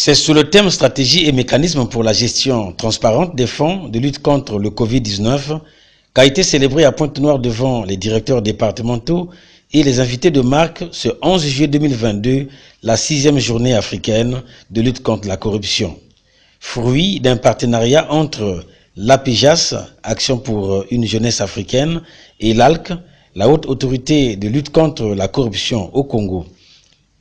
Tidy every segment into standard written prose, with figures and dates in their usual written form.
C'est sous le thème stratégie et mécanismes pour la gestion transparente des fonds de lutte contre le Covid-19 qu'a été célébré à Pointe-Noire devant les directeurs départementaux et les invités de marque ce 11 juillet 2022, la 6e journée africaine de lutte contre la corruption. Fruit d'un partenariat entre l'APJAS, Action pour une jeunesse africaine, et l'ALC, la haute autorité de lutte contre la corruption au Congo.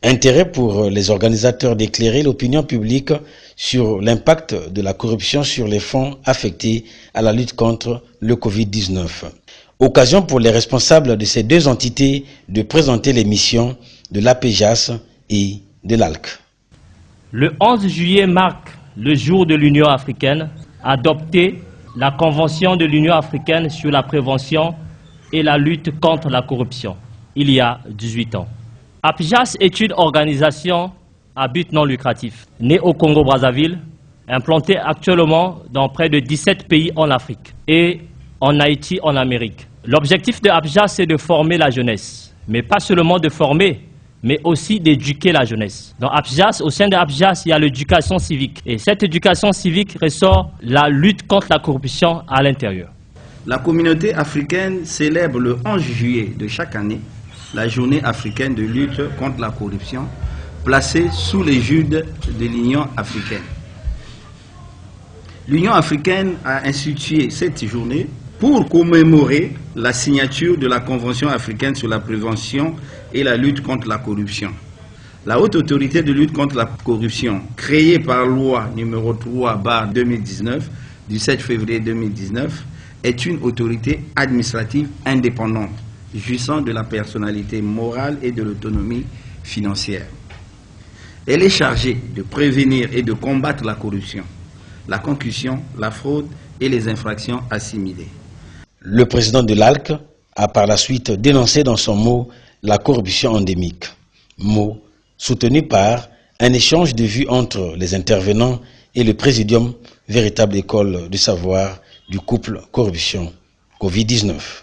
Intérêt pour les organisateurs d'éclairer l'opinion publique sur l'impact de la corruption sur les fonds affectés à la lutte contre le Covid-19. Occasion pour les responsables de ces deux entités de présenter les missions de l'APJAS et de l'ALC. Le 11 juillet marque le jour de l'Union africaine, adopté la Convention de l'Union africaine sur la prévention et la lutte contre la corruption, il y a 18 ans. APJAS est une organisation à but non lucratif, née au Congo-Brazzaville, implantée actuellement dans près de 17 pays en Afrique et en Haïti en Amérique. L'objectif de APJAS, c'est de former la jeunesse, mais pas seulement de former, mais aussi d'éduquer la jeunesse. Dans APJAS, au sein de APJAS, il y a l'éducation civique. Et cette éducation civique ressort la lutte contre la corruption à l'intérieur. La communauté africaine célèbre le 11 juillet de chaque année la journée africaine de lutte contre la corruption, placée sous l'égide de l'Union africaine. L'Union africaine a institué cette journée pour commémorer la signature de la Convention africaine sur la prévention et la lutte contre la corruption. La haute autorité de lutte contre la corruption, créée par loi numéro 3/2019 du 7 février 2019, est une autorité administrative indépendante, jouissant de la personnalité morale et de l'autonomie financière. Elle est chargée de prévenir et de combattre la corruption, la concussion, la fraude et les infractions assimilées. Le président de l'ALC a par la suite dénoncé dans son mot la corruption endémique, mot soutenu par un échange de vues entre les intervenants et le présidium, véritable école du savoir du couple corruption Covid-19.